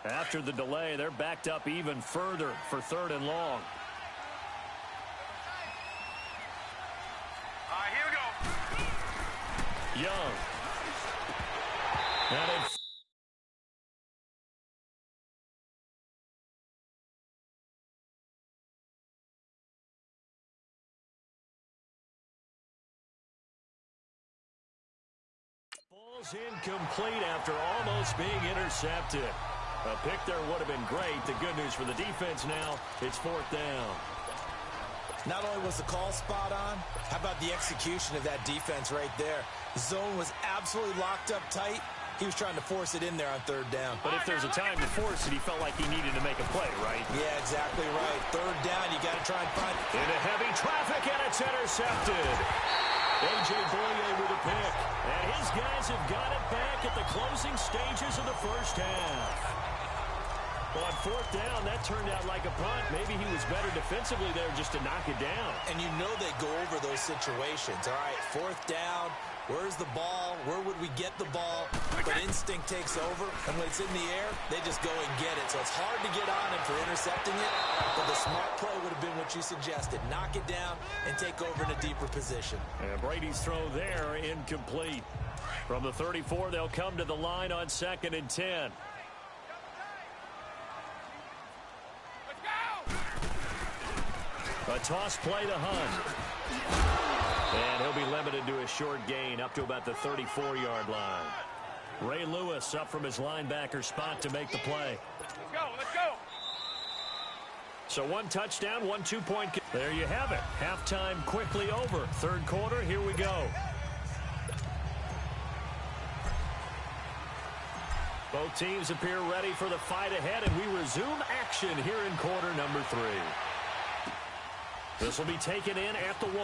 After the delay, they're backed up even further for 3rd and long. All right, here we go. Young. And it's ball's incomplete after almost being intercepted. A pick there would have been great. The good news for the defense now, it's 4th down. Not only was the call spot on, how about the execution of that defense right there? The zone was absolutely locked up tight. He was trying to force it in there on 3rd down. But if there's a time to force it, he felt like he needed to make a play, right? Yeah, exactly right. 3rd down, you got to try and find it. Into heavy traffic, and it's intercepted. A.J. Boye with a pick. And his guys have got it back at the closing stages of the first half. Well, on 4th down, that turned out like a punt. Maybe he was better defensively there just to knock it down. And you know they go over those situations. All right, 4th down. Where's the ball? Where would we get the ball? But instinct takes over, and when it's in the air, they just go and get it. So it's hard to get on him for intercepting it, but the smart play would have been what you suggested. Knock it down and take over in a deeper position. And Brady's throw there, incomplete. From the 34, they'll come to the line on 2nd and 10. A toss play to Hunt. And he'll be limited to a short gain up to about the 34-yard line. Ray Lewis up from his linebacker spot to make the play. Let's go, let's go. So 1 touchdown, 1 2-point. There you have it. Halftime quickly over. 3rd quarter, here we go. Both teams appear ready for the fight ahead, and we resume action here in quarter number 3. This will be taken in at the 1.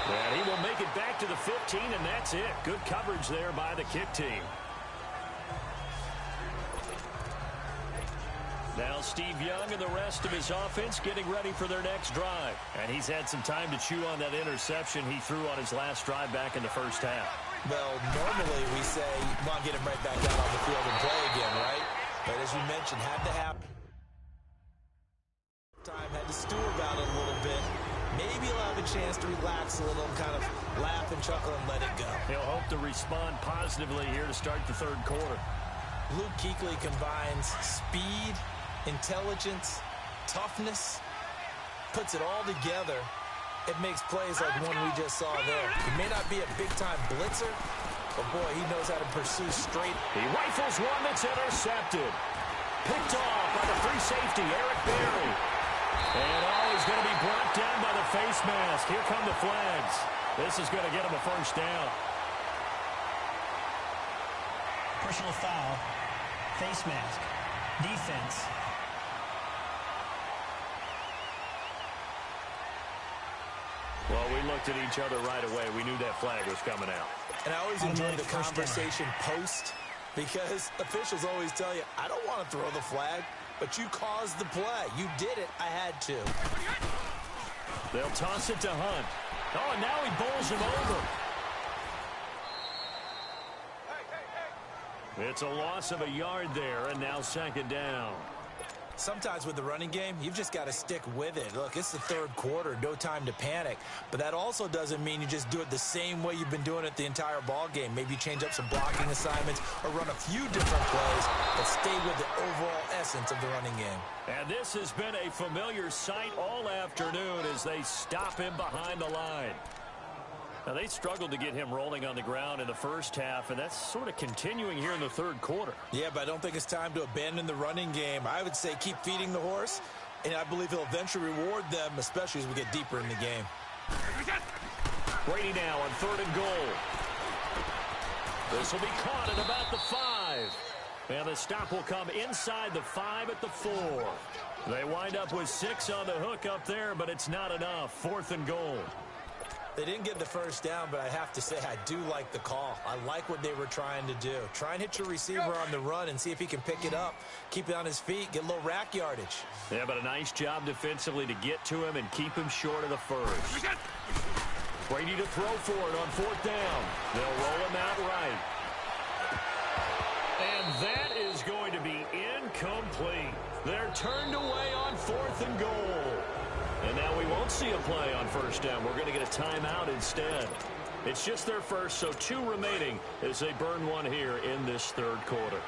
And he will make it back to the 15, and that's it. Good coverage there by the kick team. Now Steve Young and the rest of his offense getting ready for their next drive. And he's had some time to chew on that interception he threw on his last drive back in the first half. Well, normally we say, come on, get him right back out on the field and play again, right? But as you mentioned, had to happen. Had to stew about it a little bit. Maybe he'll have a chance to relax a little and kind of laugh and chuckle and let it go. He'll hope to respond positively here to start the 3rd quarter. Luke Kuechly combines speed, intelligence, toughness, puts it all together. It makes plays like one we just saw there. He may not be a big-time blitzer, but boy, he knows how to pursue straight. He rifles one that's intercepted. Picked off by the free safety, Eric Berry. And he's going to be brought down by the face mask. Here come the flags. This is going to get him a first down. Personal foul, face mask, defense. Well, we looked at each other right away. We knew that flag was coming out. And I always enjoy the conversation post, because officials always tell you, I don't want to throw the flag. But you caused the play. You did it. I had to. They'll toss it to Hunt. Oh, and now he bowls him over. It's a loss of a yard there, and now 2nd down. Sometimes with the running game, you've just got to stick with it. Look, it's the 3rd quarter, no time to panic. But that also doesn't mean you just do it the same way you've been doing it the entire ball game. Maybe change up some blocking assignments or run a few different plays, but stay with the overall essence of the running game. And this has been a familiar sight all afternoon as they stop him behind the line. Now, they struggled to get him rolling on the ground in the first half, and that's sort of continuing here in the 3rd quarter. Yeah, but I don't think it's time to abandon the running game. I would say keep feeding the horse, and I believe he'll eventually reward them, especially as we get deeper in the game. Brady now on 3rd and goal. This will be caught at about the 5. And the stop will come inside the 5 at the 4. They wind up with 6 on the hook up there, but it's not enough. 4th and goal. They didn't get the first down, but I have to say I do like the call. I like what they were trying to do. Try and hit your receiver on the run and see if he can pick it up, keep it on his feet, get a little rack yardage. Yeah, but a nice job defensively to get to him and keep him short of the first. Brady to throw for it on 4th down. They'll roll him out right. And that is going to be incomplete. They're turned away on 4th and goal. And now we won't see a play on first down. We're going to get a timeout instead. It's just their first, so 2 remaining as they burn one here in this 3rd quarter.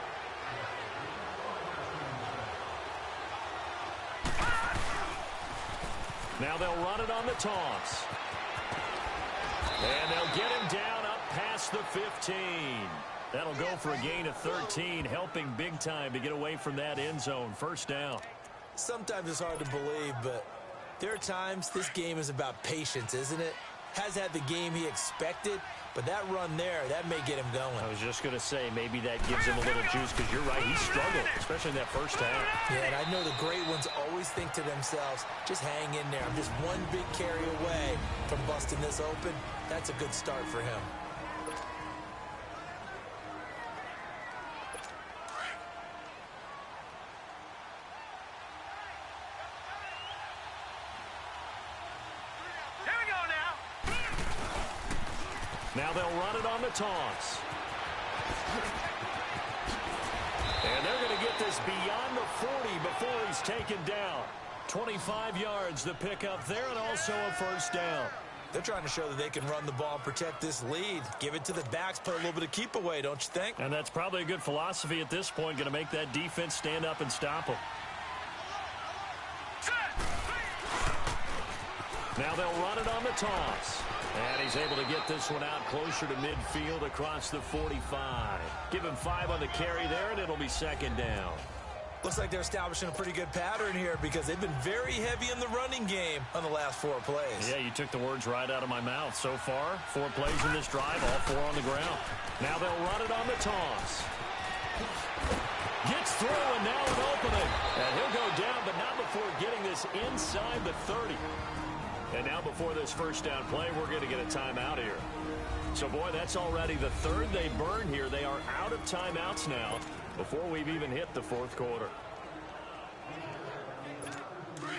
Now they'll run it on the toss. And they'll get him down up past the 15. That'll go for a gain of 13, helping big time to get away from that end zone. First down. Sometimes it's hard to believe, but there are times this game is about patience, isn't it? Has had the game he expected, but that run there, that may get him going. I was just going to say, maybe that gives him a little juice, because you're right, he struggled, especially in that first half. Yeah, and I know the great ones always think to themselves, just hang in there. I'm just one big carry away from busting this open. That's a good start for him. Now they'll run it on the toss. And they're going to get this beyond the 40 before he's taken down. 25 yards the pickup there, and also a first down. They're trying to show that they can run the ball and protect this lead. Give it to the backs, play a little bit of keep away, don't you think? And that's probably a good philosophy at this point, going to make that defense stand up and stop them. Now they'll run it on the toss. And he's able to get this one out closer to midfield across the 45. Give him 5 on the carry there, and it'll be second down. Looks like they're establishing a pretty good pattern here because they've been very heavy in the running game on the last 4 plays. Yeah, you took the words right out of my mouth. So far, 4 plays in this drive, all 4 on the ground. Now they'll run it on the toss. Gets through, and now an opening. And he'll go down, but not before getting this inside the 30. And now before this first down play, we're going to get a timeout here. So, boy, that's already the 3rd they burn here. They are out of timeouts now before we've even hit the 4th quarter.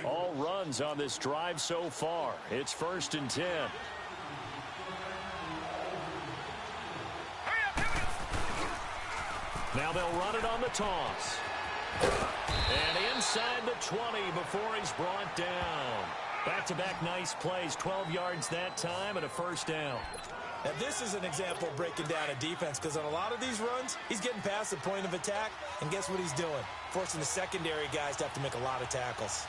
All runs on this drive so far. It's 1st and 10. Now they'll run it on the toss. And inside the 20 before he's brought down. Back-to-back nice plays, 12 yards that time and a first down. Now, this is an example of breaking down a defense because on a lot of these runs, he's getting past the point of attack, and guess what he's doing? Forcing the secondary guys to have to make a lot of tackles.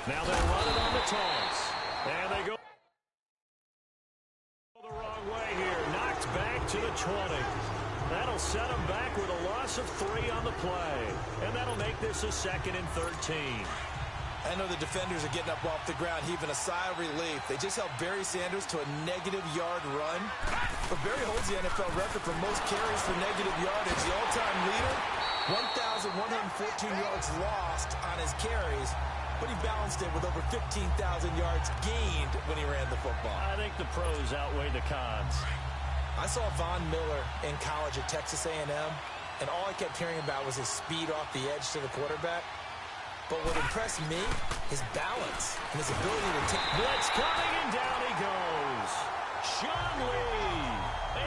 Now they'll run it on the toss. And they go the wrong way here. Knocked back to the 20. That'll set him back with a loss of 3 on the play. And that'll make this a 2nd and 13. I know the defenders are getting up off the ground, heaving a sigh of relief. They just held Barry Sanders to a -yard run. But Barry holds the NFL record for most carries for negative yardage. The all-time leader, 1,114 yards lost on his carries. But he balanced it with over 15,000 yards gained when he ran the football. I think the pros outweigh the cons. I saw Von Miller in college at Texas A&M, and all I kept hearing about was his speed off the edge to the quarterback. But what impressed me, his balance and his ability to take... Blitz coming, and down he goes. Sean Lee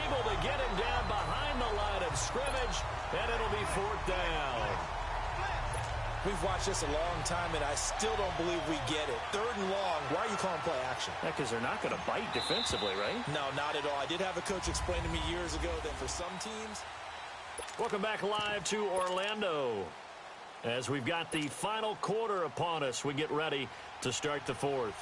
able to get him down behind the line of scrimmage, and it'll be 4th down. We've watched this a long time, and I still don't believe we get it. 3rd and long, why are you calling play action? Yeah, because they're not going to bite defensively, right? No, not at all. I did have a coach explain to me years ago that for some teams... Welcome back live to Orlando. As we've got the final quarter upon us, we get ready to start the 4th.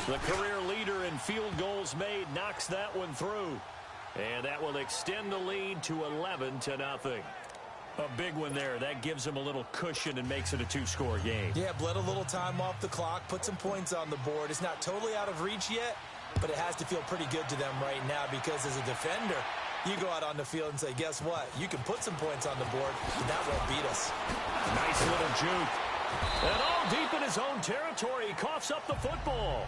The career leader in field goals made knocks that one through. And that will extend the lead to 11-0. A big one there. That gives him a little cushion and makes it a 2-score game. Yeah, bled a little time off the clock, put some points on the board. It's not totally out of reach yet, but it has to feel pretty good to them right now because as a defender, you go out on the field and say, guess what? You can put some points on the board, but that won't beat us. Nice little juke. And all deep in his own territory, he coughs up the football.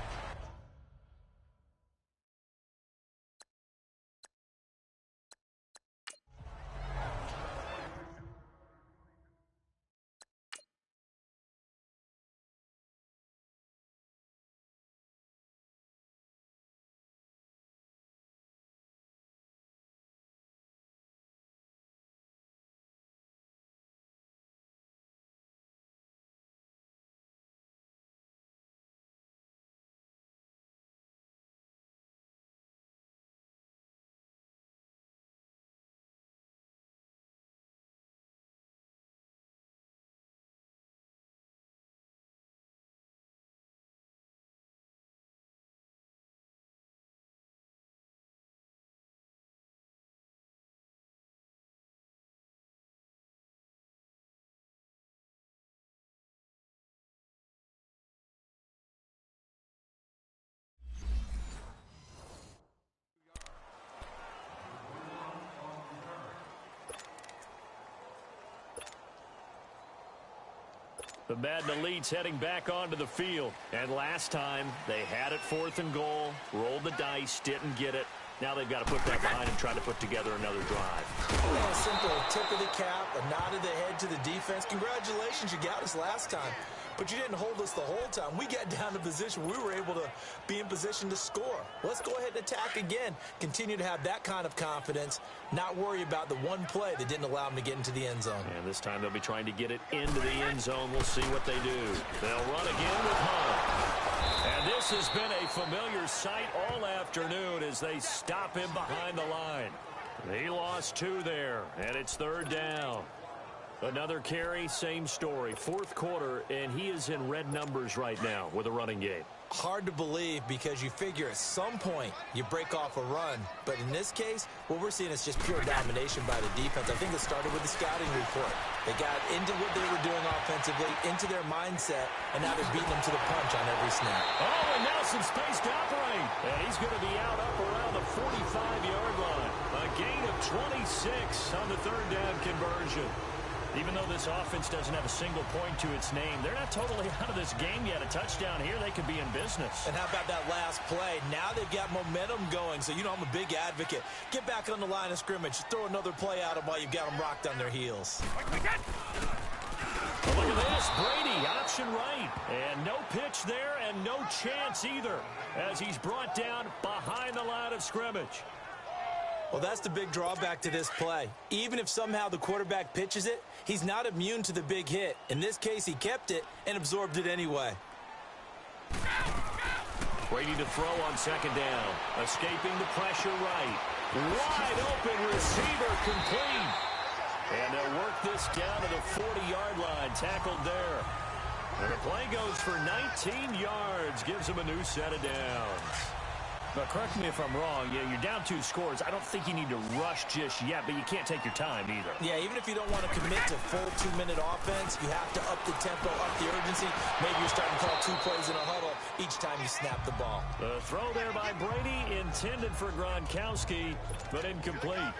The Madden Elites heading back onto the field. And last time, they had it 4th and goal, rolled the dice, didn't get it. Now they've got to put that behind and try to put together another drive. A simple tip of the cap, a nod of the head to the defense. Congratulations, you got us last time. But you didn't hold us the whole time. We got down to position. We were able to be in position to score. Let's go ahead and attack again. Continue to have that kind of confidence. Not worry about the one play that didn't allow them to get into the end zone. And this time they'll be trying to get it into the end zone. We'll see what they do. They'll run again with Hunt. And this has been a familiar sight all afternoon as they stop him behind the line. He lost 2 there, and it's 3rd down. Another carry, same story. 4th quarter, and he is in red numbers right now with a running game. Hard to believe because you figure at some point you break off a run. But in this case, what we're seeing is just pure domination by the defense. I think it started with the scouting report. They got into what they were doing offensively, into their mindset, and now they're beating them to the punch on every snap. Oh, and now some space to operate. And he's going to be out up around the 45-yard line. A gain of 26 on the 3rd down conversion. Even though this offense doesn't have a single point to its name, they're not totally out of this game yet. A touchdown here, they could be in business. And how about that last play? Now they've got momentum going, so you know I'm a big advocate. Get back on the line of scrimmage. Throw another play at them while you've got them rocked on their heels. Well, look at this. Brady, option right. And no pitch there and no chance either as he's brought down behind the line of scrimmage. Well, that's the big drawback to this play. Even if somehow the quarterback pitches it, he's not immune to the big hit. In this case, he kept it and absorbed it anyway. Brady to throw on 2nd down. Escaping the pressure right. Wide open receiver complete. And they'll work this down to the 40-yard line. Tackled there. And the play goes for 19 yards. Gives him a new set of downs. But correct me if I'm wrong. Yeah, you're down 2 scores. I don't think you need to rush just yet, but you can't take your time either. Yeah, even if you don't want to commit to full 2-minute offense, you have to up the tempo, up the urgency. Maybe you're starting to call 2 plays in a huddle each time you snap the ball. The throw there by Brady intended for Gronkowski, but incomplete.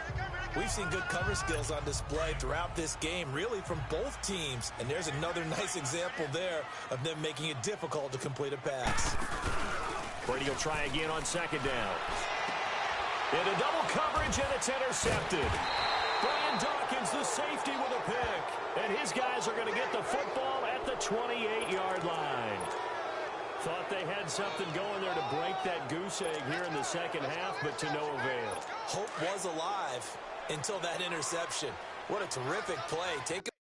We've seen good cover skills on display throughout this game, really from both teams. And there's another nice example there of them making it difficult to complete a pass. Brady will try again on 2nd down. Into double coverage, and it's intercepted. Brian Dawkins, the safety, with a pick. And his guys are going to get the football at the 28-yard line. Thought they had something going there to break that goose egg here in the second half, but to no avail. Hope was alive until that interception. What a terrific play. Take the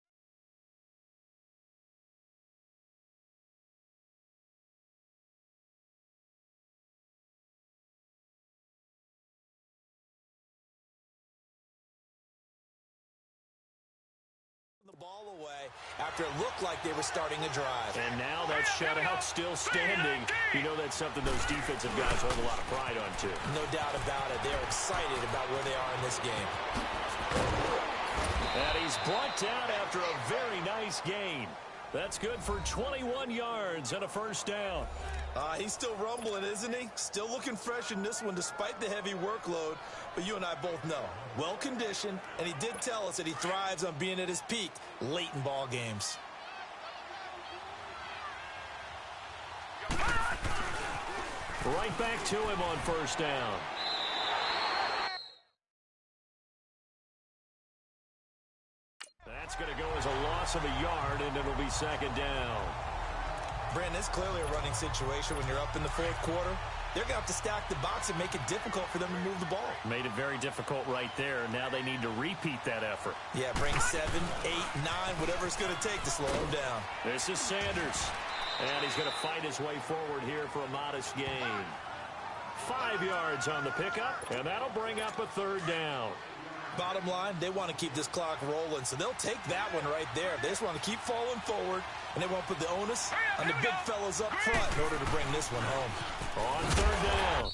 ball away after it looked like they were starting a drive. And now that shutout still standing. You know that's something those defensive guys hold a lot of pride on, too. No doubt about it. They're excited about where they are in this game. And he's brought down after a very nice gain. That's good for 21 yards and a 1st down. He's still rumbling, isn't he? Still looking fresh in this one despite the heavy workload. But you and I both know, well-conditioned, and he did tell us that he thrives on being at his peak late in ball games. Right back to him on 1st down. That's going to go as a loss of a yard, and it'll be 2nd down. Brandon, it's clearly a running situation when you're up in the 4th quarter. They're going to have to stack the box and make it difficult for them to move the ball. Made it very difficult right there. Now they need to repeat that effort. Yeah, bring 7, 8, 9, whatever it's going to take to slow them down. This is Sanders. And he's going to fight his way forward here for a modest gain. 5 yards on the pickup, and that'll bring up a 3rd down. Bottom line, they want to keep this clock rolling, so they'll take that one right there. They just want to keep falling forward, and they won't put the onus on the big fellas up front in order to bring this one home. On 3rd down.